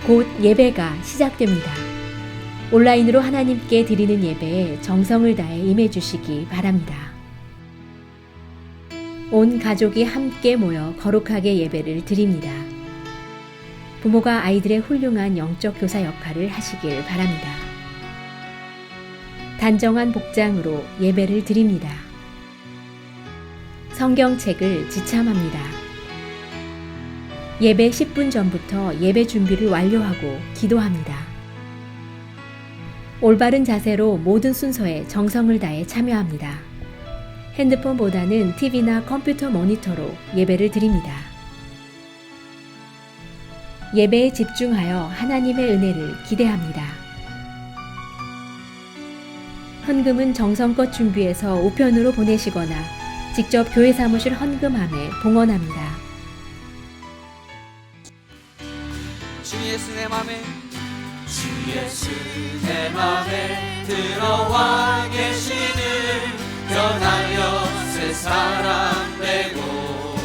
곧 예배가 시작됩니다. 온라인으로 하나님께 드리는 예배에 정성을 다해 임해 주시기 바랍니다. 온 가족이 함께 모여 거룩하게 예배를 드립니다. 부모가 아이들의 훌륭한 영적 교사 역할을 하시길 바랍니다. 단정한 복장으로 예배를 드립니다. 성경책을 지참합니다. 예배 10분 전부터 예배 준비를 완료하고 기도합니다. 올바른 자세로 모든 순서에 정성을 다해 참여합니다. 핸드폰보다는 TV나 컴퓨터 모니터로 예배를 드립니다. 예배에 집중하여 하나님의 은혜를 기대합니다. 헌금은 정성껏 준비해서 우편으로 보내시거나 직접 교회 사무실 헌금함에 봉헌합니다. 주 예수 내 맘에 주 예수 내 맘에 들어와 계시는 변하여 새 사람 되고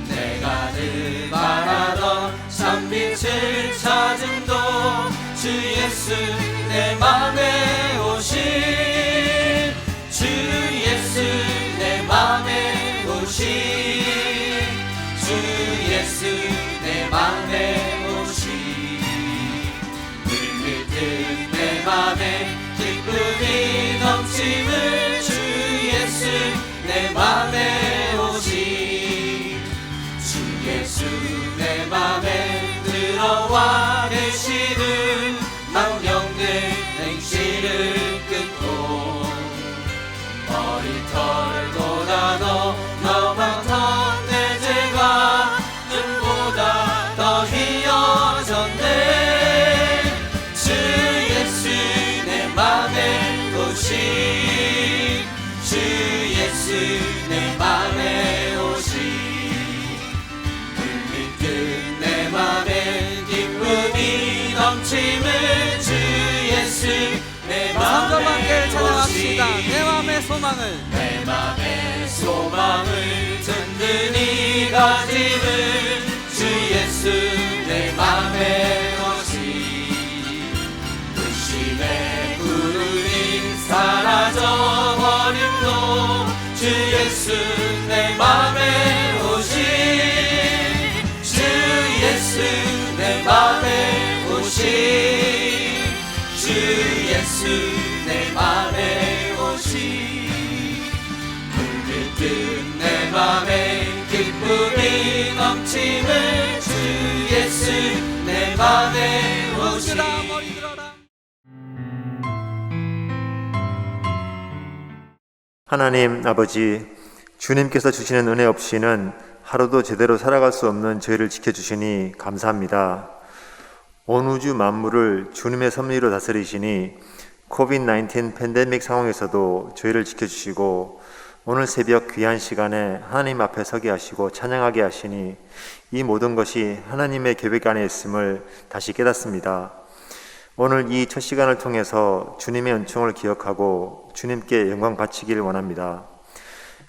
내가 늘 바라던 참빛을 찾음도 주 예수 내 맘에 오신 주 예수 내 맘에 오신 주 예수 내 맘에 오신 물밀듯 내 맘에 기쁨이 넘침을 주 예수 내 맘에 오신 주 예수 내 맘에 들어와 계시는 망령들 행실을 끊고 머리털보다 더 많던 내 죄가 눈보다 더 희어졌네 주 예수 내 맘에 오신 주 예수 내 맘에 오신 물밀듯 내 맘에 기쁨이 넘침을 주 예수 내 맘에 오신 내 맘의 소망을 든든히 가짐을 주 예수 내 맘에 오신 의심의 구름이 사라져버림도 주 예수 내 맘에 오신 주 예수 내 맘에 오신 주 예수 내 맘에 오신 물밀듯 내 맘에 기쁨이 넘침을 주 예수 내 맘에 오신 하나님 아버지, 주님께서 주시는 은혜 없이는 하루도 제대로 살아갈 수 없는 저희를 지켜주시니 감사합니다. 온 우주 만물을 주님의 섭리로 다스리시니 코비드-19 팬데믹 상황에서도 저희를 지켜주시고 오늘 새벽 귀한 시간에 하나님 앞에 서게 하시고 찬양하게 하시니 이 모든 것이 하나님의 계획 안에 있음을 다시 깨닫습니다. 오늘 이 첫 시간을 통해서 주님의 은총을 기억하고 주님께 영광 바치기를 원합니다.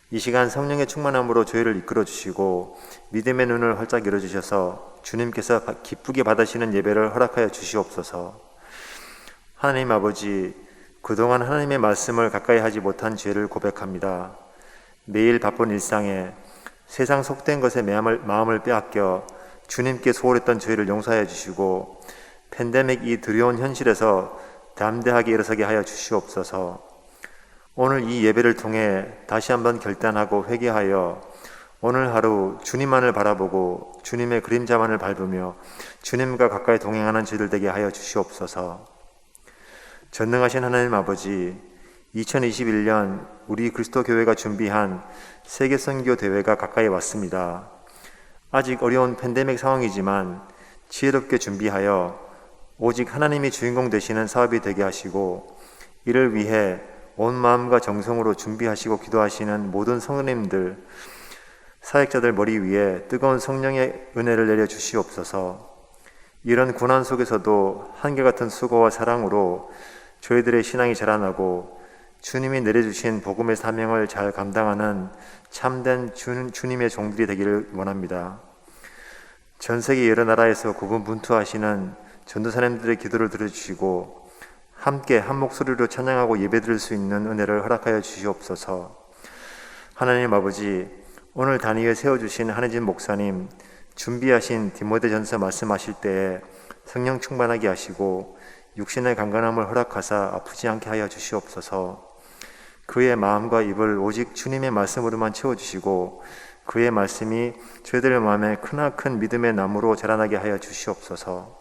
이 시간 성령의 충만함으로 저희를 이끌어 주시고 믿음의 눈을 활짝 열어주셔서 주님께서 기쁘게 받으시는 예배를 허락하여 주시옵소서. 하나님 아버지, 그동안 하나님의 말씀을 가까이 하지 못한 죄를 고백합니다. 매일 바쁜 일상에 세상 속된 것에 마음을 빼앗겨 주님께 소홀했던 저희를 용서하여 주시고 팬데믹 이 두려운 현실에서 담대하게 일어서게 하여 주시옵소서. 오늘 이 예배를 통해 다시 한번 결단하고 회개하여 오늘 하루 주님만을 바라보고 주님의 그림자만을 밟으며 주님과 가까이 동행하는 저희들 되게 하여 주시옵소서. 전능하신 하나님 아버지, 2021년 우리 그리스도 교회가 준비한 세계 선교 대회가 가까이 왔습니다. 아직 어려운 팬데믹 상황이지만 지혜롭게 준비하여 오직 하나님이 주인공 되시는 사업이 되게 하시고 이를 위해 온 마음과 정성으로 준비하시고 기도하시는 모든 성도님들, 사역자들 머리 위에 뜨거운 성령의 은혜를 내려 주시옵소서. 이런 고난 속에서도 한결같은 수고와 사랑으로 저희들의 신앙이 자라나고 주님이 내려주신 복음의 사명을 잘 감당하는 참된 주님의 종들이 되기를 원합니다. 전 세계 여러 나라에서 고군분투하시는 전도사님들의 기도를 들어주시고 함께 한 목소리로 찬양하고 예배드릴 수 있는 은혜를 허락하여 주시옵소서. 하나님 아버지, 오늘 단위에 세워주신 한혜진 목사님, 준비하신 디모데전서 말씀하실 때에 성령 충만하게 하시고 육신의 강건함을 허락하사 아프지 않게 하여 주시옵소서. 그의 마음과 입을 오직 주님의 말씀으로만 채워주시고 그의 말씀이 저희들의 마음에 크나큰 믿음의 나무로 자라나게 하여 주시옵소서.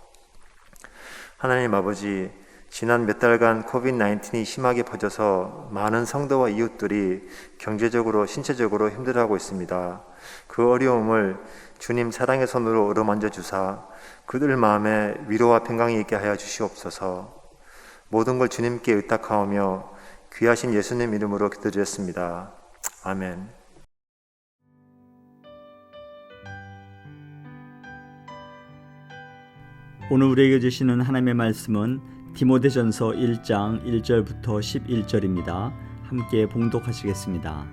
하나님 아버지, 지난 몇 달간 코비드-19이 심하게 퍼져서 많은 성도와 이웃들이 경제적으로 신체적으로 힘들어하고 있습니다. 그 어려움을 주님 사랑의 손으로 어루만져 주사 그들 마음에 위로와 평강이 있게 하여 주시옵소서. 모든 걸 주님께 의탁하오며 귀하신 예수님 이름으로 기도드렸습니다. 아멘. 오늘 우리에게 주시는 하나님의 말씀은 디모데전서 1장 1절부터 11절입니다. 함께 봉독하시겠습니다.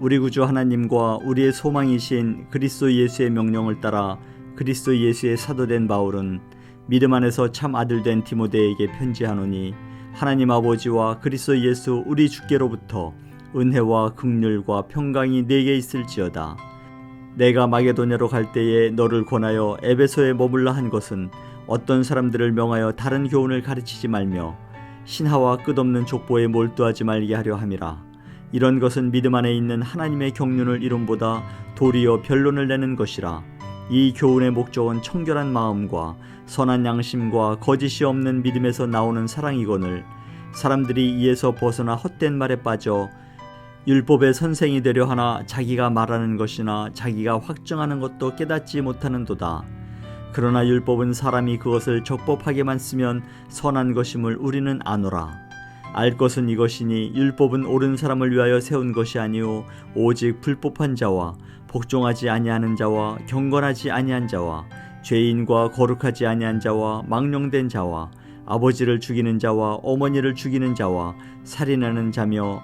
우리 구주 하나님과 우리의 소망이신 그리스도 예수의 명령을 따라 그리스도 예수의 사도된 바울은 믿음 안에서 참 아들된 디모데에게 편지하노니 하나님 아버지와 그리스도 예수 우리 주께로부터 은혜와 긍휼과 평강이 네게 있을지어다. 내가 마게도냐로 갈 때에 너를 권하여 에베소에 머물라 한 것은 어떤 사람들을 명하여 다른 교훈을 가르치지 말며 신하와 끝없는 족보에 몰두하지 말게 하려 함이라. 이런 것은 믿음 안에 있는 하나님의 경륜을 이룸보다 도리어 변론을 내는 것이라. 이 교훈의 목적은 청결한 마음과 선한 양심과 거짓이 없는 믿음에서 나오는 사랑이거늘 사람들이 이에서 벗어나 헛된 말에 빠져 율법의 선생이 되려 하나 자기가 말하는 것이나 자기가 확정하는 것도 깨닫지 못하는도다. 그러나 율법은 사람이 그것을 적법하게만 쓰면 선한 것임을 우리는 아노라. 알 것은 이것이니 율법은 옳은 사람을 위하여 세운 것이 아니오 오직 불법한 자와 복종하지 아니하는 자와 경건하지 아니한 자와 죄인과 거룩하지 아니한 자와 망령된 자와 아버지를 죽이는 자와 어머니를 죽이는 자와 살인하는 자며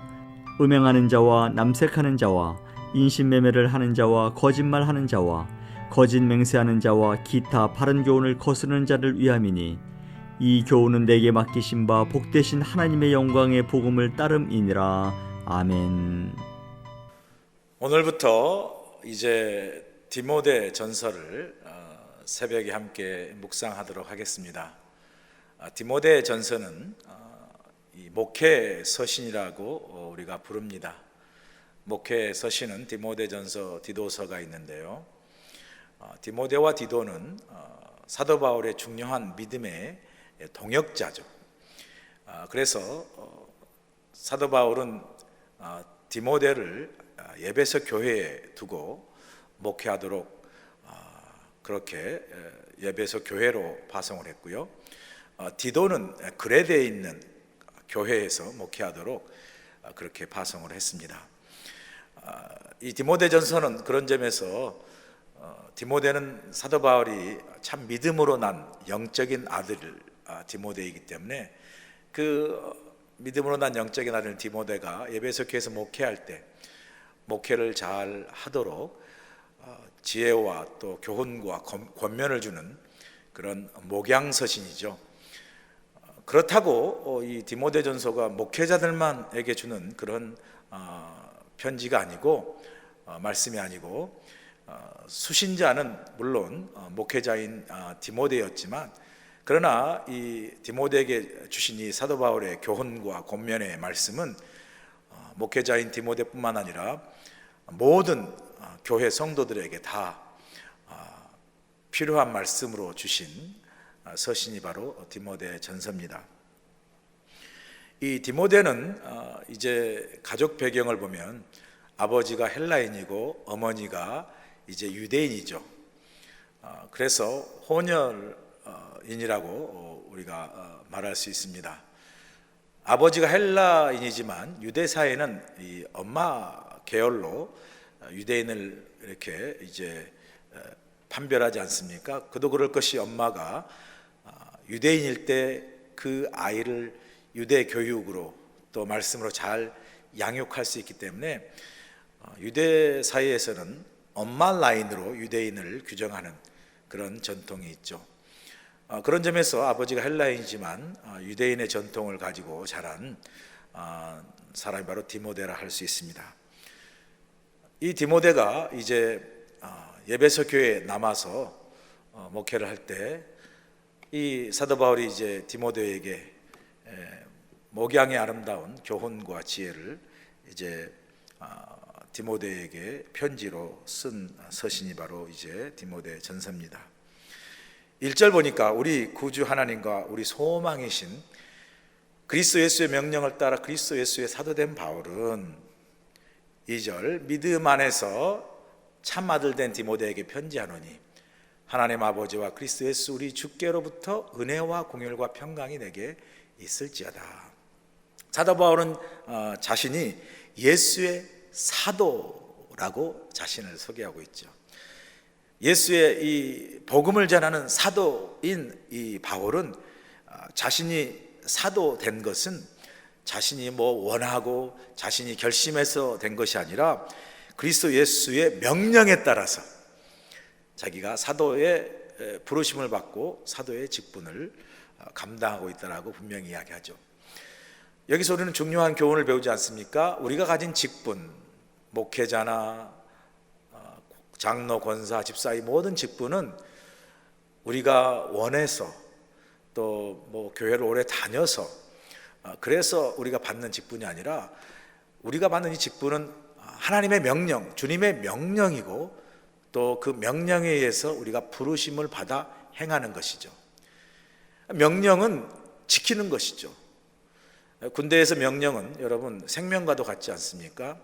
음행하는 자와 남색하는 자와 인신매매를 하는 자와 거짓말하는 자와 거짓 맹세하는 자와 기타 바른 교훈을 거스르는 자를 위함이니 이 교훈은 내게 맡기신 바 복되신 하나님의 영광의 복음을 따름이니라. 아멘. 오늘부터 이제 디모데 전서를 새벽에 함께 묵상하도록 하겠습니다. 디모데 전서는 이 목회 서신이라고 우리가 부릅니다. 목회 서신은 디모데전서, 디도서가 있는데요. 디모데와 디도는 사도 바울의 중요한 믿음의 동역자죠. 그래서 사도 바울은 디모데를 에베소 교회에 두고 목회하도록 그렇게 에베소 교회로 파송을 했고요. 디도는 그레데에 있는 교회에서 목회하도록 그렇게 파송을 했습니다. 이 디모데전서는 그런 점에서 디모데는 사도 바울이 참 믿음으로 난 영적인 아들 디모데이기 때문에 그 믿음으로 난 영적인 아들 디모데가 에베소 교회에서 목회할 때 목회를 잘 하도록 지혜와 또 교훈과 권면을 주는 그런 목양서신이죠. 그렇다고 이 디모데전서가 목회자들만에게 주는 그런 편지가 아니고 말씀이 아니고 수신자는 물론 목회자인 디모데였지만 그러나 이 디모데에게 주신 이 사도 바울의 교훈과 권면의 말씀은 목회자인 디모데뿐만 아니라 모든 교회 성도들에게 다 필요한 말씀으로 주신 서신이 바로 디모데 전서입니다. 이 디모데는 이제 가족 배경을 보면 아버지가 헬라인이고 어머니가 이제 유대인이죠. 그래서 혼혈인이라고 우리가 말할 수 있습니다. 아버지가 헬라인이지만 유대 사회는 이 엄마 계열로 유대인을 이렇게 이제 판별하지 않습니까? 그도 그럴 것이 엄마가 유대인일 때 그 아이를 유대 교육으로 또 말씀으로 잘 양육할 수 있기 때문에 유대 사회에서는 엄마 라인으로 유대인을 규정하는 그런 전통이 있죠. 그런 점에서 아버지가 헬라인이지만 유대인의 전통을 가지고 자란 사람이 바로 디모데라 할 수 있습니다. 이 디모데가 이제 예배소 교회에 남아서 목회를 할 때 이 사도 바울이 이제 디모데에게 목양의 아름다운 교훈과 지혜를 이제 디모데에게 편지로 쓴 서신이 바로 이제 디모데 전서입니다. 1절 보니까 우리 구주 하나님과 우리 소망이신 그리스도 예수의 명령을 따라 그리스도 예수의 사도된 바울은 2절 믿음 안에서 참 아들 된 디모데에게 편지하노니 하나님 아버지와 그리스도 예수 우리 주께로부터 은혜와 공율과 평강이 내게 있을지어다. 사도 바울은 자신이 예수의 사도라고 자신을 소개하고 있죠. 예수의 이 복음을 전하는 사도인 이 바울은 자신이 사도 된 것은 자신이 원하고 자신이 결심해서 된 것이 아니라 그리스도 예수의 명령에 따라서 자기가 사도의 부르심을 받고 사도의 직분을 감당하고 있다라고 분명히 이야기하죠. 여기서 우리는 중요한 교훈을 배우지 않습니까? 우리가 가진 직분, 목회자나 장로, 권사, 집사 이 모든 직분은 우리가 원해서 또 교회를 오래 다녀서 그래서 우리가 받는 직분이 아니라 우리가 받는 이 직분은 하나님의 명령, 주님의 명령이고 또 그 명령에 의해서 우리가 부르심을 받아 행하는 것이죠. 명령은 지키는 것이죠. 군대에서 명령은 여러분 생명과도 같지 않습니까?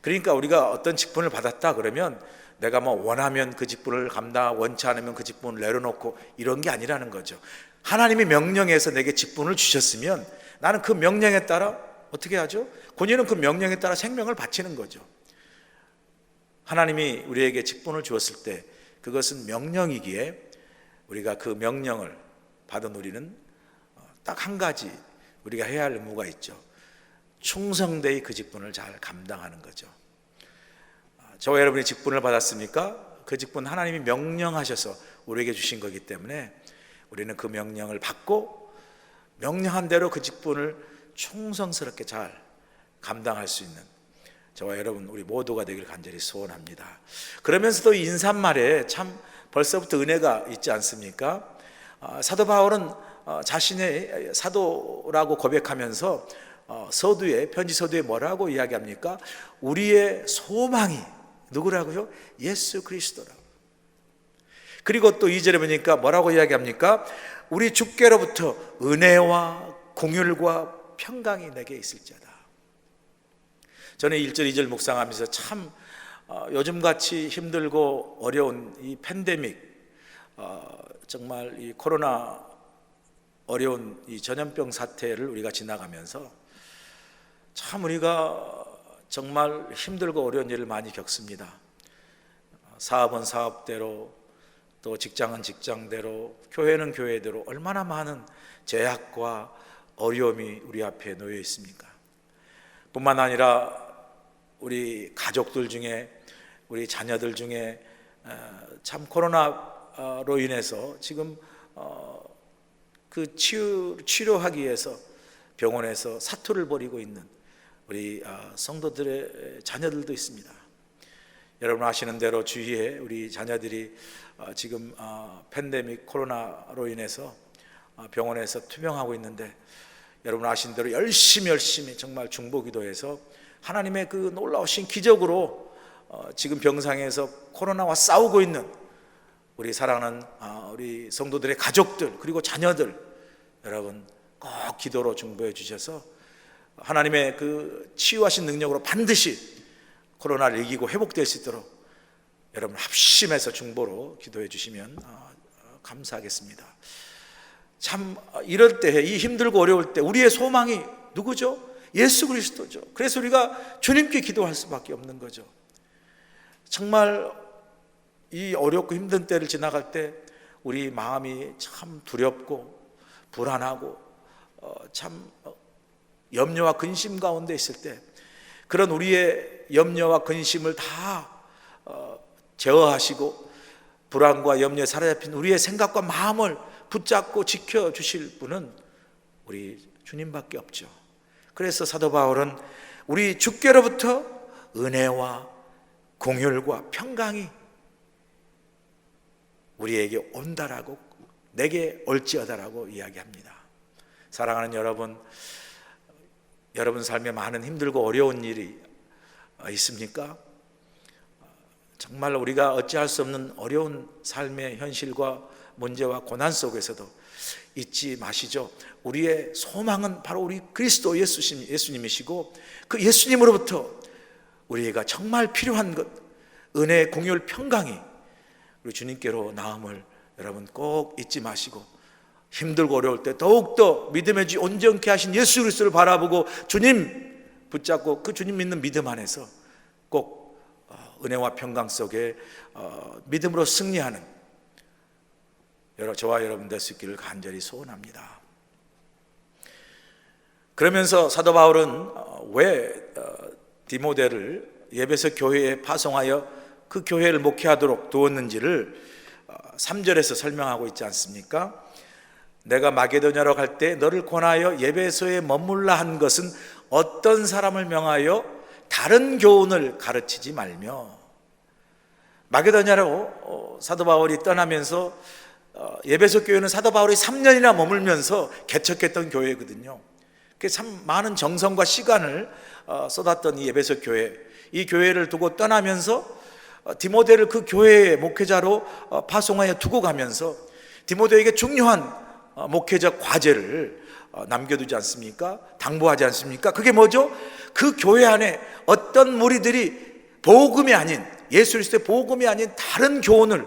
그러니까 우리가 어떤 직분을 받았다 그러면 내가 원하면 그 직분을 감당, 원치 않으면 그 직분을 내려놓고 이런 게 아니라는 거죠. 하나님의 명령에서 내게 직분을 주셨으면 나는 그 명령에 따라 어떻게 하죠? 본인은 그 명령에 따라 생명을 바치는 거죠. 하나님이 우리에게 직분을 주었을 때 그것은 명령이기에 우리가 그 명령을 받은 우리는 딱 한 가지 우리가 해야 할 의무가 있죠. 충성되이 그 직분을 잘 감당하는 거죠. 저와 여러분이 직분을 받았습니까? 그 직분 하나님이 명령하셔서 우리에게 주신 거기 때문에 우리는 그 명령을 받고 명령한 대로 그 직분을 충성스럽게 잘 감당할 수 있는 저와 여러분 우리 모두가 되길 간절히 소원합니다. 그러면서도 인사말에 참 벌써부터 은혜가 있지 않습니까? 사도 바울은 자신의 사도라고 고백하면서 서두에 편지 서두에 뭐라고 이야기합니까? 우리의 소망이 누구라고요? 예수 그리스도라고. 그리고 또 2절에 보니까 뭐라고 이야기합니까? 우리 주께로부터 은혜와 공율과 평강이 내게 있을지어다. 저는 1절 2절 묵상하면서 참 요즘같이 힘들고 어려운 이 팬데믹, 정말 이 코로나 어려운 이 전염병 사태를 우리가 지나가면서 참 우리가 정말 힘들고 어려운 일을 많이 겪습니다. 사업은 사업대로, 또 직장은 직장대로, 교회는 교회대로 얼마나 많은 제약과 어려움이 우리 앞에 놓여 있습니까? 뿐만 아니라 우리 가족들 중에, 우리 자녀들 중에 참 코로나로 인해서 지금 그 치료하기 위해서 병원에서 사투를 벌이고 있는 우리 성도들의 자녀들도 있습니다. 여러분 아시는 대로 주위에 우리 자녀들이 지금 팬데믹 코로나로 인해서 병원에서 투병하고 있는데 여러분 아시는 대로 열심히 정말 중보기도해서 하나님의 그 놀라우신 기적으로 지금 병상에서 코로나와 싸우고 있는 우리 사랑하는 우리 성도들의 가족들 그리고 자녀들 여러분 꼭 기도로 중보해 주셔서 하나님의 그 치유하신 능력으로 반드시 코로나를 이기고 회복될 수 있도록 여러분 합심해서 중보로 기도해 주시면 감사하겠습니다. 참 이럴 때, 이 힘들고 어려울 때 우리의 소망이 누구죠? 예수 그리스도죠. 그래서 우리가 주님께 기도할 수밖에 없는 거죠. 정말 이 어렵고 힘든 때를 지나갈 때 우리 마음이 참 두렵고 불안하고 참 염려와 근심 가운데 있을 때 그런 우리의 염려와 근심을 다 제어하시고 불안과 염려에 사로잡힌 우리의 생각과 마음을 붙잡고 지켜주실 분은 우리 주님밖에 없죠. 그래서 사도 바울은 우리 주께로부터 은혜와 공율과 평강이 우리에게 온다라고, 내게 올지어다라고 이야기합니다. 사랑하는 여러분, 여러분 삶에 많은 힘들고 어려운 일이 있습니까? 정말 우리가 어찌할 수 없는 어려운 삶의 현실과 문제와 고난 속에서도 잊지 마시죠. 우리의 소망은 바로 우리 그리스도 예수님이시고, 그 예수님으로부터 우리가 정말 필요한 것, 은혜, 공율, 평강이 우리 주님께로 나옴을 여러분 꼭 잊지 마시고, 힘들고 어려울 때 더욱더 믿음의 주 온전케 하신 예수 그리스도를 바라보고 주님 붙잡고 그 주님 믿는 믿음 안에서 꼭 은혜와 평강 속에 믿음으로 승리하는 저와 여러분 될 수 있기를 간절히 소원합니다. 그러면서 사도 바울은 왜 디모데를 에베소 교회에 파송하여 그 교회를 목회하도록 두었는지를 3절에서 설명하고 있지 않습니까? 내가 마게도냐로 갈 때 너를 권하여 에베소에 머물라 한 것은 어떤 사람을 명하여 다른 교훈을 가르치지 말며. 마게도냐로 사도 바울이 떠나면서 에베소 교회는 사도 바울이 3년이나 머물면서 개척했던 교회거든요. 참 많은 정성과 시간을 쏟았던 이 에베소 교회, 이 교회를 두고 떠나면서 디모데를 그 교회의 목회자로 파송하여 두고 가면서 디모데에게 중요한 목회적 과제를 남겨두지 않습니까? 당부하지 않습니까? 그게 뭐죠? 그 교회 안에 어떤 무리들이 복음이 아닌, 예수 그리스도의 복음이 아닌 다른 교훈을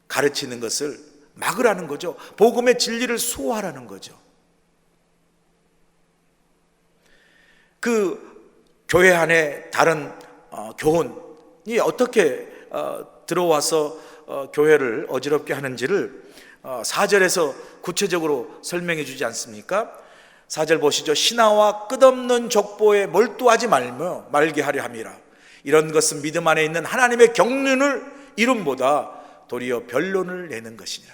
가르치는 것을 막으라는 거죠. 복음의 진리를 수호하라는 거죠. 그 교회 안에 다른 교훈이 어떻게 들어와서 교회를 어지럽게 하는지를 4절에서 구체적으로 설명해 주지 않습니까? 4절 보시죠. 신하와 끝없는 족보에 몰두하지 말게 하려 함이라. 이런 것은 믿음 안에 있는 하나님의 경륜을 이름보다 도리어 변론을 내는 것이니라.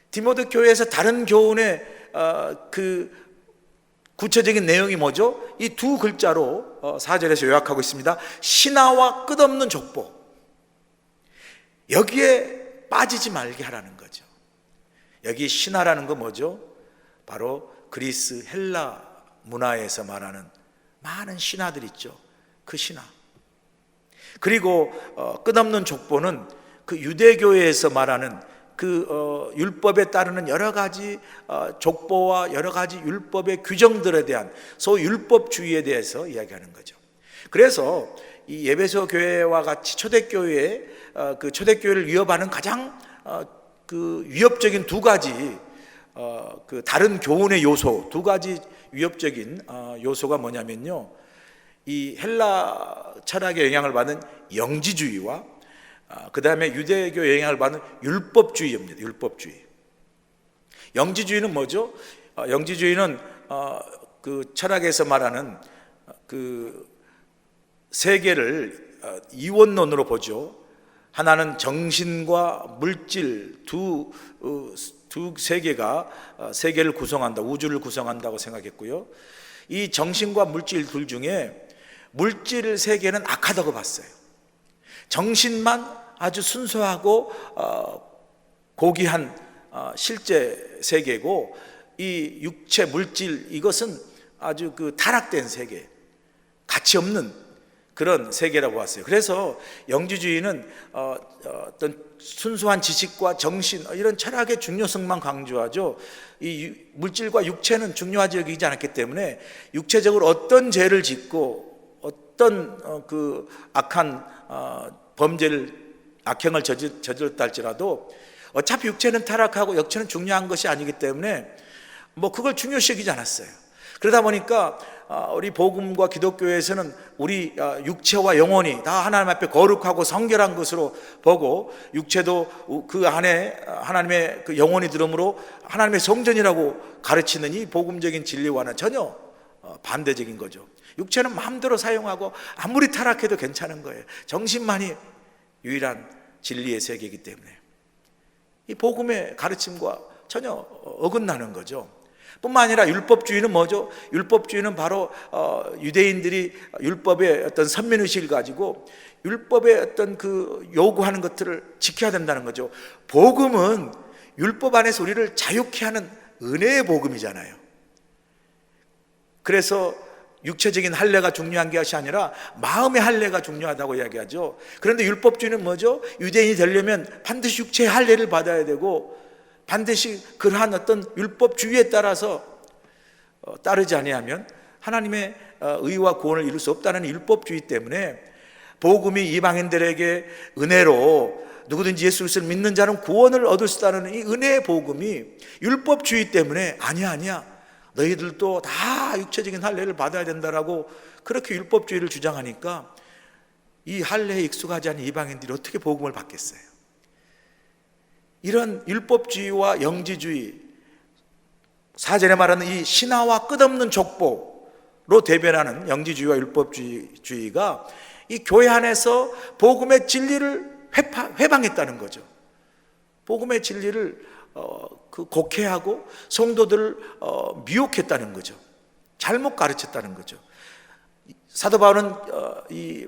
디모데 교회에서 다른 교훈의 그 구체적인 내용이 뭐죠? 이 두 글자로 4절에서 요약하고 있습니다. 신하와 끝없는 족보, 여기에 빠지지 말게 하라는 거죠. 여기 신하라는 거 뭐죠? 바로 그리스 헬라 문화에서 말하는 많은 신하들 있죠. 그 신하. 그리고 끝없는 족보는 그 유대교회에서 말하는 그 율법에 따르는 여러 가지 족보와 여러 가지 율법의 규정들에 대한 소위 율법주의에 대해서 이야기하는 거죠. 그래서 이 에베소 교회와 같이 초대교회의 그 초대교회를 위협하는 가장 그 위협적인 두 가지 그 다른 교훈의 요소, 두 가지 위협적인 요소가 뭐냐면요, 이 헬라 철학의 영향을 받은 영지주의와 그 다음에 유대교 영향을 받는 율법주의입니다. 율법주의. 영지주의는 뭐죠? 영지주의는 그 철학에서 말하는 그 세계를 이원론으로 보죠. 하나는 정신과 물질 두 세계가 세계를 구성한다, 우주를 구성한다고 생각했고요. 이 정신과 물질 둘 중에 물질 세계는 악하다고 봤어요. 정신만 아주 순수하고 고귀한 실제 세계고, 이 육체 물질 이것은 아주 그 타락된 세계, 가치 없는 그런 세계라고 봤어요. 그래서 영지주의는 어떤 순수한 지식과 정신 이런 철학의 중요성만 강조하죠. 이 물질과 육체는 중요하지 여기지 않았기 때문에 육체적으로 어떤 죄를 짓고 어떤 그 악한 악행을 저질렀다 할지라도 어차피 육체는 타락하고 육체는 중요한 것이 아니기 때문에 뭐 그걸 중요시 여기지 않았어요. 그러다 보니까 우리 복음과 기독교에서는 우리 육체와 영혼이 다 하나님 앞에 거룩하고 성결한 것으로 보고, 육체도 그 안에 하나님의 그 영혼이 들음으로 하나님의 성전이라고 가르치는 이 복음적인 진리와는 전혀 반대적인 거죠. 육체는 마음대로 사용하고 아무리 타락해도 괜찮은 거예요. 정신만이 유일한 진리의 세계이기 때문에 이 복음의 가르침과 전혀 어긋나는 거죠. 뿐만 아니라 율법주의는 뭐죠? 율법주의는 바로 유대인들이 율법의 어떤 선민의식을 가지고 율법의 어떤 그 요구하는 것들을 지켜야 된다는 거죠. 복음은 율법 안에서 우리를 자유케 하는 은혜의 복음이잖아요. 그래서 육체적인 할례가 중요한 것이 아니라 마음의 할례가 중요하다고 이야기하죠. 그런데 율법주의는 뭐죠? 유대인이 되려면 반드시 육체의 할례를 받아야 되고 반드시 그러한 어떤 율법주의에 따라서 따르지 아니하면 하나님의 의와 구원을 이룰 수 없다는 율법주의 때문에 복음이 이방인들에게 은혜로 누구든지 예수 그리스도를 믿는 자는 구원을 얻을 수 있다는 이 은혜의 복음이 율법주의 때문에 아니야 너희들도 다 육체적인 할례를 받아야 된다라고 그렇게 율법주의를 주장하니까 이 할례에 익숙하지 않은 이방인들이 어떻게 복음을 받겠어요? 이런 율법주의와 영지주의, 사전에 말하는 이 신화와 끝없는 족보로 대변하는 영지주의와 율법주의가 이 교회 안에서 복음의 진리를 회방했다는 거죠. 복음의 진리를 곡해하고 성도들을 미혹했다는 거죠. 잘못 가르쳤다는 거죠. 사도 바울은 이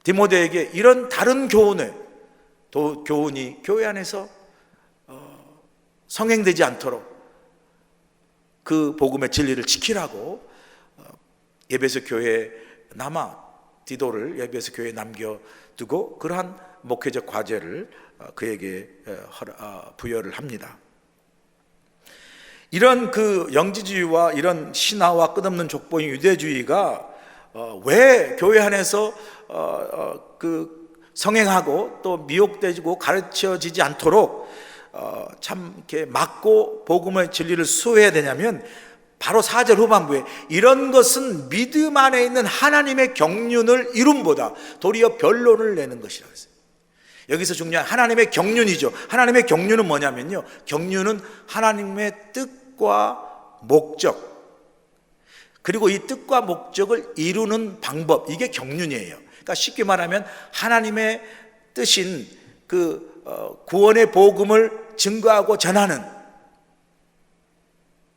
디모데에게 이런 다른 교훈이 교회 안에서 성행되지 않도록 그 복음의 진리를 지키라고 에베소 교회에 디도를 에베소 교회에 남겨두고 그러한 목회적 과제를 그에게 부여를 합니다. 이런 그 영지주의와 이런 신화와 끝없는 족보인 유대주의가 왜 교회 안에서 그 성행하고 또 미혹되고 가르쳐지지 않도록 참 이렇게 막고 복음의 진리를 수호해야 되냐면 바로 4절 후반부에 이런 것은 믿음 안에 있는 하나님의 경륜을 이룸보다 도리어 변론을 내는 것이라고 했어요. 여기서 중요한 하나님의 경륜이죠. 하나님의 경륜은 뭐냐면요, 경륜은 하나님의 뜻과 목적, 그리고 이 뜻과 목적을 이루는 방법, 이게 경륜이에요. 그러니까 쉽게 말하면 하나님의 뜻인 그 구원의 복음을 증거하고 전하는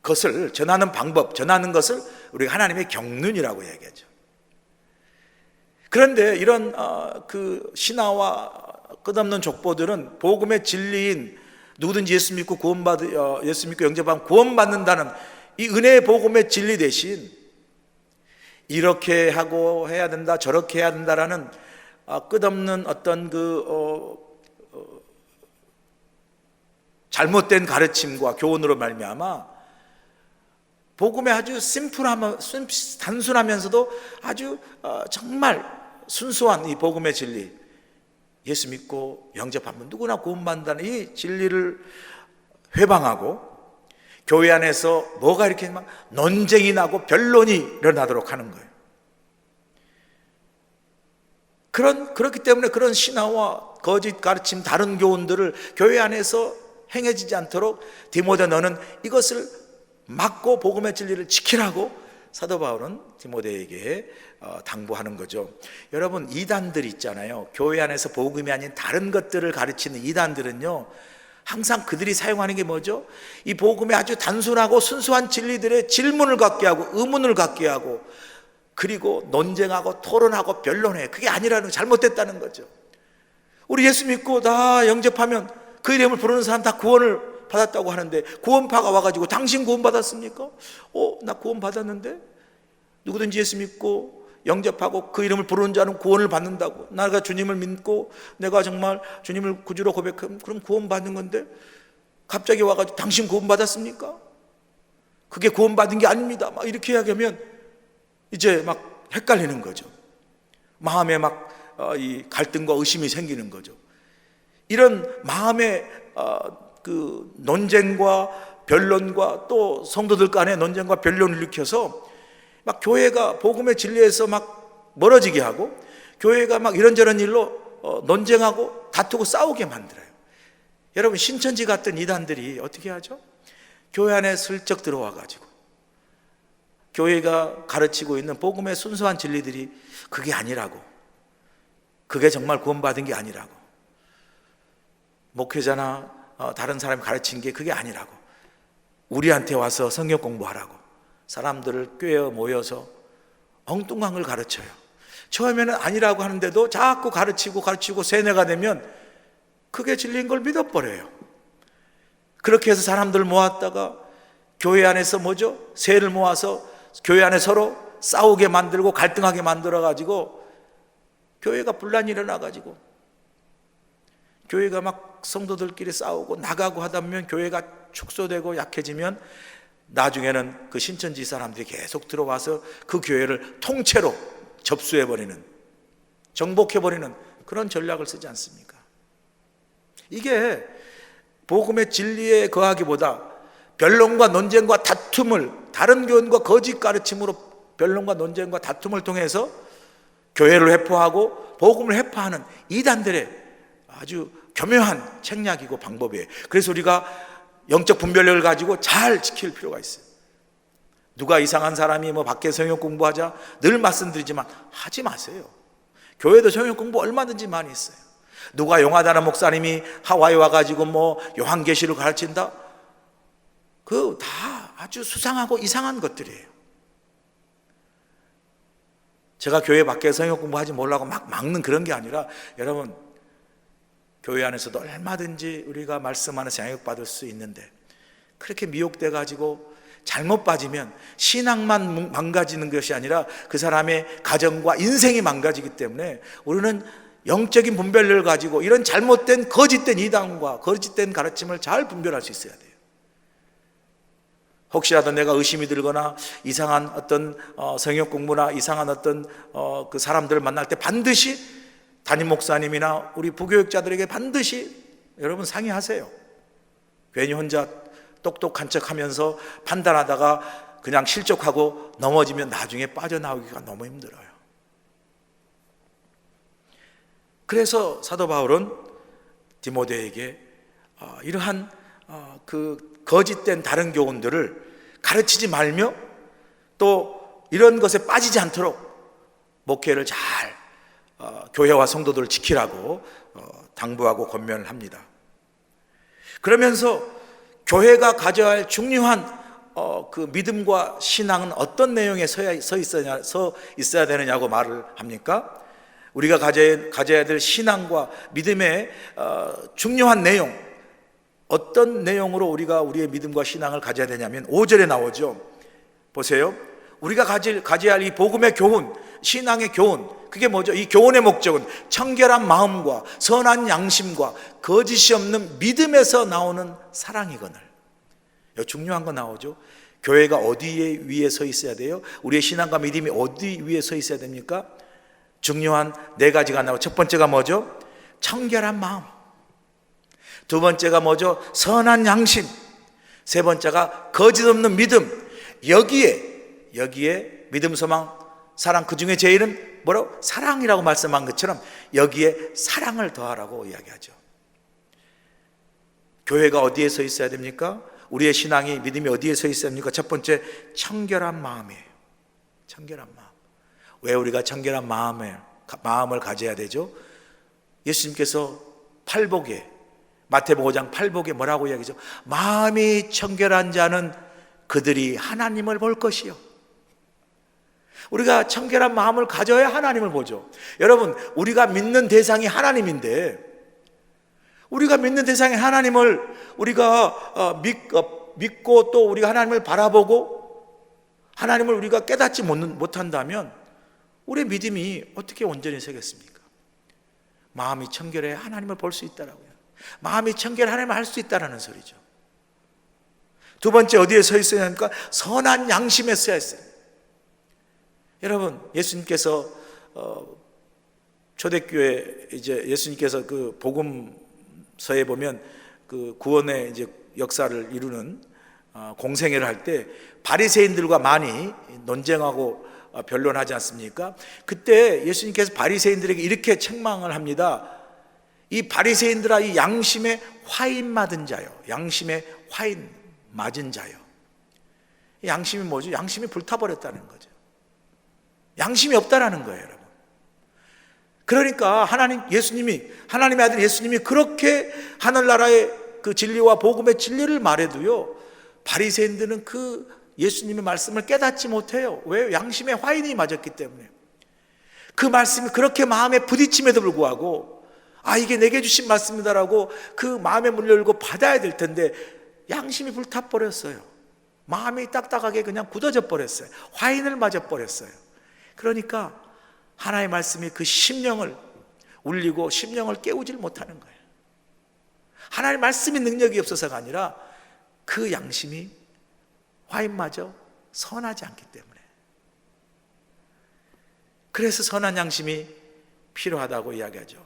것을, 전하는 방법, 전하는 것을 우리가 하나님의 경륜이라고 얘기하죠. 그런데 이런 그 신화와 끝없는 족보들은 복음의 진리인 누구든지 예수 믿고 예수 믿고 영접하면 구원받는다는 이 은혜의 복음의 진리 대신 이렇게 하고 해야 된다, 저렇게 해야 된다라는 끝없는 어떤 그 잘못된 가르침과 교훈으로 말미암아 복음의 아주 단순하면서도 아주 정말 순수한 이 복음의 진리, 예수 믿고 영접하면 누구나 구원받는다는 이 진리를 회방하고 교회 안에서 뭐가 이렇게 막 논쟁이 나고 변론이 일어나도록 하는 거예요. 그렇기 때문에 그런 신화와 거짓 가르침, 다른 교훈들을 교회 안에서 행해지지 않도록 디모데 너는 이것을 막고 복음의 진리를 지키라고 사도 바울은 디모데에게 당부하는 거죠. 여러분, 이단들 있잖아요. 교회 안에서 복음이 아닌 다른 것들을 가르치는 이단들은요, 항상 그들이 사용하는 게 뭐죠? 이 복음의 아주 단순하고 순수한 진리들의 질문을 갖게 하고 의문을 갖게 하고 그리고 논쟁하고 토론하고 변론해. 그게 아니라는, 잘못됐다는 거죠. 우리 예수 믿고 다 영접하면 그 이름을 부르는 사람 다 구원을 받았다고 하는데, 구원파가 와가지고 당신 구원 받았습니까? 나 구원 받았는데? 누구든지 예수 믿고 영접하고 그 이름을 부르는 자는 구원을 받는다고. 내가 주님을 믿고 내가 정말 주님을 구주로 고백하면 그럼 구원 받는 건데, 갑자기 와가지고 당신 구원 받았습니까? 그게 구원 받은 게 아닙니다. 막 이렇게 이야기하면 이제 막 헷갈리는 거죠. 마음에 막 이 갈등과 의심이 생기는 거죠. 이런 마음의 그 논쟁과 변론과 또 성도들 간의 논쟁과 변론을 일으켜서 막 교회가 복음의 진리에서 막 멀어지게 하고 교회가 막 이런저런 일로 논쟁하고 다투고 싸우게 만들어요. 여러분, 신천지 같은 이단들이 어떻게 하죠? 교회 안에 슬쩍 들어와 가지고 교회가 가르치고 있는 복음의 순수한 진리들이 그게 아니라고, 그게 정말 구원받은 게 아니라고, 목회자나 다른 사람이 가르친 게 그게 아니라고, 우리한테 와서 성경 공부하라고 사람들을 꿰어 모여서 엉뚱한 걸 가르쳐요. 처음에는 아니라고 하는데도 자꾸 가르치고 세뇌가 되면 그게 진리인 걸 믿어버려요. 그렇게 해서 사람들 모았다가 교회 안에서 세를 모아서 교회 안에 서로 싸우게 만들고 갈등하게 만들어가지고 교회가 분란이 일어나가지고 교회가 막 성도들끼리 싸우고 나가고 하다 보면 교회가 축소되고 약해지면 나중에는 그 신천지 사람들이 계속 들어와서 그 교회를 통째로 접수해버리는, 정복해버리는 그런 전략을 쓰지 않습니까? 이게 복음의 진리에 거하기보다 변론과 논쟁과 다툼을, 다른 교훈과 거짓 가르침으로 변론과 논쟁과 다툼을 통해서 교회를 회포하고 복음을 회파하는 이단들의 아주 교묘한 책략이고 방법이에요. 그래서 우리가 영적 분별력을 가지고 잘 지킬 필요가 있어요. 누가 이상한 사람이 밖에 성경 공부하자 늘 말씀드리지만 하지 마세요. 교회도 성경 공부 얼마든지 많이 있어요. 누가 용하다는 목사님이 하와이 와가지고 요한계시를 가르친다? 그 다 아주 수상하고 이상한 것들이에요. 제가 교회 밖에 성경 공부하지 말라고 막 막는 그런 게 아니라, 여러분 교회 안에서도 얼마든지 우리가 말씀 안에서 양육받을 수 있는데 그렇게 미혹돼 가지고 잘못 빠지면 신앙만 망가지는 것이 아니라 그 사람의 가정과 인생이 망가지기 때문에 우리는 영적인 분별력을 가지고 이런 잘못된 거짓된 이단과 거짓된 가르침을 잘 분별할 수 있어야 돼요. 혹시라도 내가 의심이 들거나 이상한 어떤 성역 공부나 이상한 어떤 그 사람들을 만날 때 반드시 담임 목사님이나 우리 부교육자들에게 반드시 여러분 상의하세요. 괜히 혼자 똑똑한 척하면서 판단하다가 그냥 실족하고 넘어지면 나중에 빠져나오기가 너무 힘들어요. 그래서 사도 바울은 디모데에게 이러한 그 거짓된 다른 교훈들을 가르치지 말며 또 이런 것에 빠지지 않도록 목회를 잘 교회와 성도들을 지키라고 당부하고 권면을 합니다. 그러면서 교회가 가져야 할 중요한 그 믿음과 신앙은 어떤 내용에 서 있어야 되느냐고 말을 합니까? 우리가 가져야 될 신앙과 믿음의 중요한 내용, 어떤 내용으로 우리가 우리의 믿음과 신앙을 가져야 되냐면 5절에 나오죠. 보세요. 우리가 가져야 할 이 복음의 교훈, 신앙의 교훈, 그게 뭐죠? 이 교훈의 목적은 청결한 마음과 선한 양심과 거짓이 없는 믿음에서 나오는 사랑이거늘. 여기 중요한 거 나오죠. 교회가 어디 위에 서 있어야 돼요? 우리의 신앙과 믿음이 어디 위에 서 있어야 됩니까? 중요한 4가지가 나오고, 첫 번째가 뭐죠? 청결한 마음. 두 번째가 뭐죠? 선한 양심. 세 번째가 거짓 없는 믿음. 여기에 믿음, 소망, 사랑, 그 중에 제일은 뭐라고? 사랑이라고 말씀한 것처럼 여기에 사랑을 더하라고 이야기하죠. 교회가 어디에 서 있어야 됩니까? 우리의 신앙이, 믿음이 어디에 서 있어야 됩니까? 첫 번째, 청결한 마음이에요. 청결한 마음. 왜 우리가 청결한 마음을 가져야 되죠? 예수님께서 마태복음 5장 8복에 뭐라고 이야기하죠? 마음이 청결한 자는 그들이 하나님을 볼 것이요. 우리가 청결한 마음을 가져야 하나님을 보죠. 여러분, 우리가 믿는 대상이 하나님인데, 우리가 믿는 대상이 하나님을 우리가 믿고 또 우리가 하나님을 바라보고 하나님을 우리가 깨닫지 못한다면 우리의 믿음이 어떻게 온전히 서겠습니까? 마음이 청결해야 하나님을 볼 수 있다라고요. 마음이 청결해 하나님을 알 수 있다라는 소리죠. 두 번째, 어디에 서 있어야 합니까? 선한 양심에 서 있어요. 여러분, 예수님께서 초대교회 이제 예수님께서 그 복음서에 보면 그 구원의 이제 역사를 이루는 공생애를 할 때 바리새인들과 많이 논쟁하고 변론하지 않습니까? 그때 예수님께서 바리새인들에게 이렇게 책망을 합니다. 이 바리새인들아, 이 양심에 화인 맞은 자요. 양심에 화인 맞은 자요. 양심이 뭐죠? 양심이 불타버렸다는 거죠. 양심이 없다라는 거예요, 여러분. 그러니까 하나님의 아들 예수님이 그렇게 하늘나라의 그 진리와 복음의 진리를 말해도요, 바리새인들은 그 예수님의 말씀을 깨닫지 못해요. 왜? 양심에 화인이 맞았기 때문에. 그 말씀이 그렇게 마음에 부딪힘에도 불구하고 이게 내게 주신 말씀이다라고 그 마음의 문을 열고 받아야 될 텐데 양심이 불타버렸어요. 마음이 딱딱하게 그냥 굳어져 버렸어요. 화인을 맞아 버렸어요. 그러니까 하나의 말씀이 그 심령을 울리고 심령을 깨우질 못하는 거예요. 하나의 말씀이 능력이 없어서가 아니라 그 양심이 화인마저 선하지 않기 때문에. 그래서 선한 양심이 필요하다고 이야기하죠.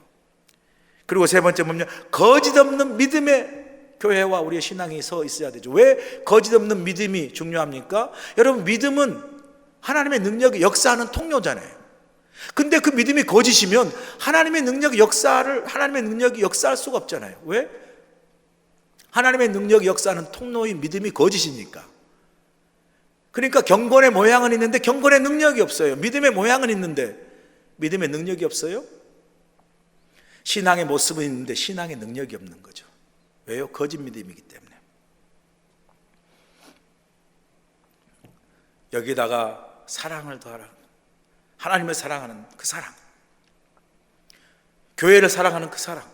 그리고 세 번째 뭐냐? 거짓 없는 믿음의 교회와 우리의 신앙이 서 있어야 되죠. 왜 거짓 없는 믿음이 중요합니까? 여러분, 믿음은 하나님의 능력이 역사하는 통로잖아요. 근데 그 믿음이 거짓이면 하나님의 능력이 역사할 수가 없잖아요. 왜? 하나님의 능력이 역사하는 통로인 믿음이 거짓이니까. 그러니까 경건의 모양은 있는데 경건의 능력이 없어요. 믿음의 모양은 있는데 믿음의 능력이 없어요. 신앙의 모습은 있는데 신앙의 능력이 없는 거죠. 왜요? 거짓 믿음이기 때문에. 여기다가 사랑을 더하라. 하나님을 사랑하는 그 사랑, 교회를 사랑하는 그 사랑,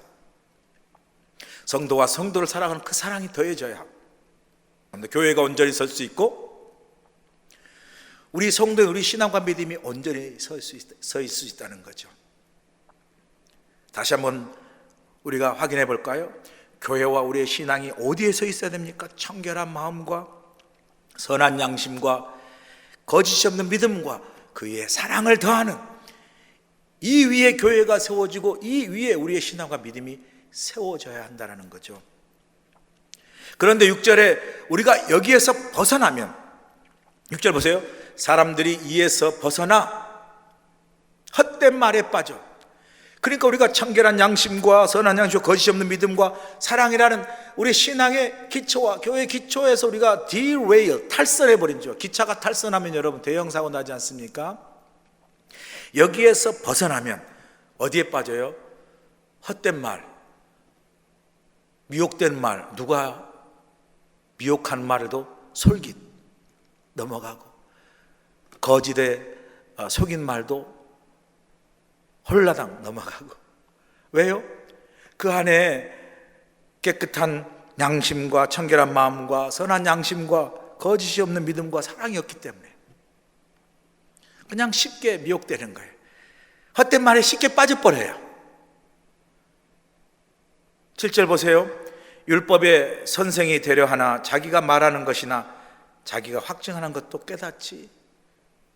성도와 성도를 사랑하는 그 사랑이 더해져야 교회가 온전히 설 수 있고 우리 성도의 우리 신앙과 믿음이 온전히 서 있을 수 있다는 거죠. 다시 한번 우리가 확인해 볼까요? 교회와 우리의 신앙이 어디에 서 있어야 됩니까? 청결한 마음과 선한 양심과 거짓이 없는 믿음과 그 위에 사랑을 더하는 이 위에 교회가 세워지고 이 위에 우리의 신앙과 믿음이 세워져야 한다는 거죠. 그런데 6절에 우리가 여기에서 벗어나면, 6절 보세요. 사람들이 이에서 벗어나 헛된 말에 빠져. 그러니까 우리가 청결한 양심과 선한 양심과 거짓이 없는 믿음과 사랑이라는 우리 신앙의 기초와 교회의 기초에서 우리가 derail, 탈선해버린죠. 기차가 탈선하면 여러분 대형사고 나지 않습니까? 여기에서 벗어나면 어디에 빠져요? 헛된 말, 미혹된 말, 누가 미혹한 말에도 솔깃 넘어가고 거짓에 속인 말도 홀라당 넘어가고. 왜요? 그 안에 깨끗한 양심과 청결한 마음과 선한 양심과 거짓이 없는 믿음과 사랑이 없기 때문에 그냥 쉽게 미혹되는 거예요. 헛된 말에 쉽게 빠져버려요. 7절 보세요. 율법의 선생이 되려 하나 자기가 말하는 것이나 자기가 확증하는 것도 깨닫지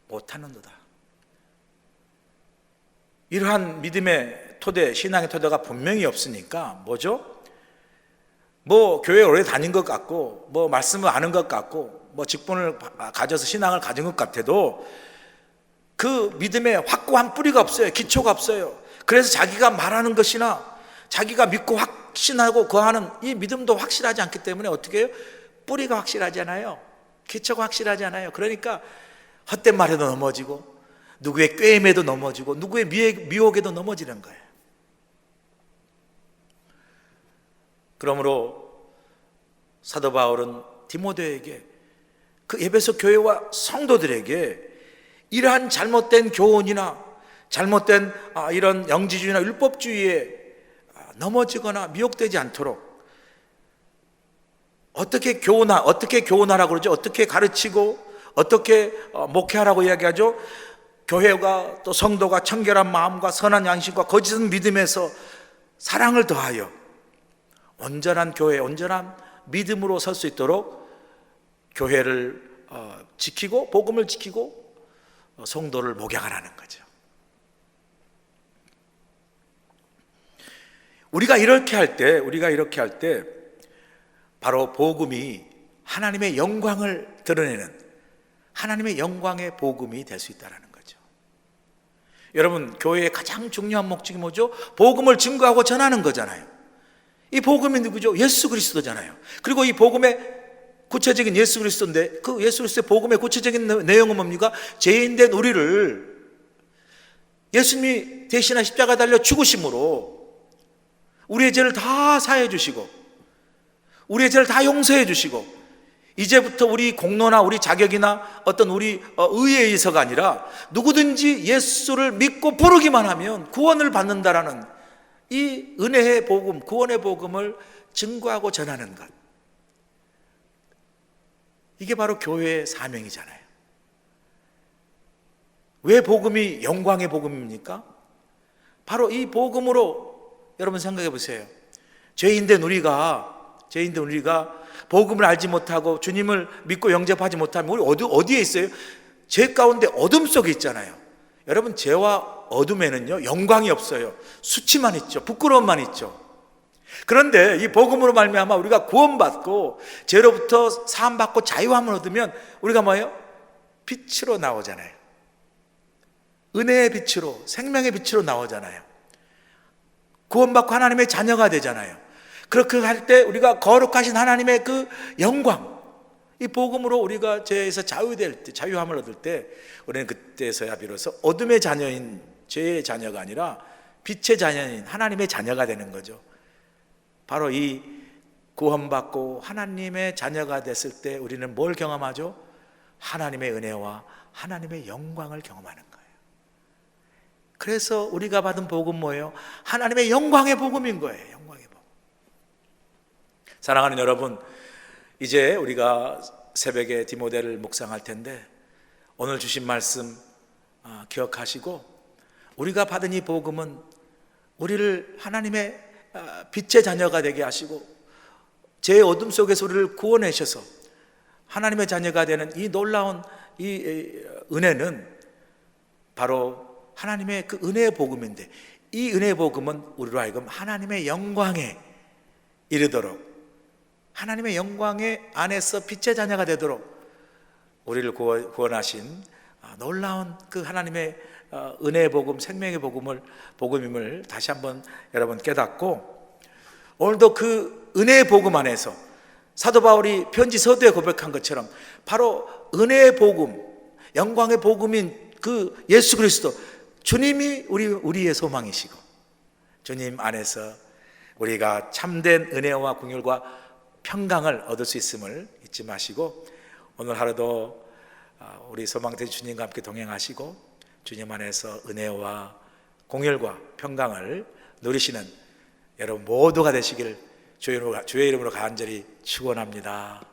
못하는도다. 이러한 믿음의 토대, 신앙의 토대가 분명히 없으니까 뭐죠? 뭐 교회 오래 다닌 것 같고 뭐 말씀을 아는 것 같고 뭐 직분을 가져서 신앙을 가진 것 같아도 그 믿음에 확고한 뿌리가 없어요. 기초가 없어요. 그래서 자기가 말하는 것이나 자기가 믿고 확신하고 거하는 이 믿음도 확실하지 않기 때문에 어떻게 해요? 뿌리가 확실하지 않아요. 기초가 확실하지 않아요. 그러니까 헛된 말에도 넘어지고 누구의 꾀임에도 넘어지고 누구의 미혹에도 넘어지는 거예요. 그러므로 사도 바울은 디모데에게 그 에베소 교회와 성도들에게 이러한 잘못된 교훈이나 잘못된 이런 영지주의나 율법주의에 넘어지거나 미혹되지 않도록 어떻게 교훈하라고 그러죠? 어떻게 가르치고 어떻게 목회하라고 이야기하죠? 교회가 또 성도가 청결한 마음과 선한 양심과 거짓 없는 믿음에서 사랑을 더하여 온전한 교회, 온전한 믿음으로 설 수 있도록 교회를 지키고 복음을 지키고 성도를 목양하라는 거죠. 우리가 이렇게 할 때 바로 복음이 하나님의 영광을 드러내는 하나님의 영광의 복음이 될 수 있다는 거죠. 여러분, 교회의 가장 중요한 목적이 뭐죠? 복음을 증거하고 전하는 거잖아요. 이 복음이 누구죠? 예수 그리스도잖아요. 그리고 이 복음의 구체적인 예수 그리스도인데 그 예수 그리스도의 복음의 구체적인 내용은 뭡니까? 죄인된 우리를 예수님이 대신한 십자가 달려 죽으심으로 우리의 죄를 다 사해 주시고 우리의 죄를 다 용서해 주시고 이제부터 우리 공로나 우리 자격이나 어떤 우리 의에 의해서가 아니라 누구든지 예수를 믿고 부르기만 하면 구원을 받는다라는 이 은혜의 복음, 구원의 복음을 증거하고 전하는 것, 이게 바로 교회의 사명이잖아요. 왜 복음이 영광의 복음입니까? 바로 이 복음으로 여러분 생각해 보세요. 죄인된 우리가 복음을 알지 못하고 주님을 믿고 영접하지 못하면 우리 어디에 있어요? 죄 가운데 어둠 속에 있잖아요. 여러분, 죄와 어둠에는요 영광이 없어요. 수치만 있죠. 부끄러움만 있죠. 그런데 이 복음으로 말미암아 우리가 구원받고 죄로부터 사함받고 자유함을 얻으면 우리가 뭐예요? 빛으로 나오잖아요. 은혜의 빛으로, 생명의 빛으로 나오잖아요. 구원받고 하나님의 자녀가 되잖아요. 그렇게 할 때 우리가 거룩하신 하나님의 그 영광, 이 복음으로 우리가 죄에서 자유될 때, 자유함을 얻을 때 우리는 그때서야 비로소 어둠의 자녀인 죄의 자녀가 아니라 빛의 자녀인 하나님의 자녀가 되는 거죠. 바로 이 구원받고 하나님의 자녀가 됐을 때 우리는 뭘 경험하죠? 하나님의 은혜와 하나님의 영광을 경험하는 거예요. 그래서 우리가 받은 복음 뭐예요? 하나님의 영광의 복음인 거예요. 영광의 복음. 사랑하는 여러분, 이제 우리가 새벽에 디모데를 묵상할 텐데 오늘 주신 말씀 기억하시고 우리가 받은 이 복음은 우리를 하나님의 빛의 자녀가 되게 하시고 죄의 어둠 속에서 우리를 구원하셔서 하나님의 자녀가 되는 이 놀라운 이 은혜는 바로 하나님의 그 은혜의 복음인데, 이 은혜의 복음은 우리로 하여금 하나님의 영광에 이르도록, 하나님의 영광의 안에서 빛의 자녀가 되도록 우리를 구원하신 놀라운 그 하나님의 은혜의 복음, 생명의 복음임을 다시 한번 여러분 깨닫고, 오늘도 그 은혜의 복음 안에서 사도 바울이 편지 서두에 고백한 것처럼 바로 은혜의 복음, 영광의 복음인 그 예수 그리스도, 주님이 우리의 소망이시고 주님 안에서 우리가 참된 은혜와 긍휼과 평강을 얻을 수 있음을 잊지 마시고, 오늘 하루도 우리 소망된 주님과 함께 동행하시고 주님 안에서 은혜와 긍휼과 평강을 누리시는 여러분 모두가 되시길 주의 이름으로 간절히 축원합니다.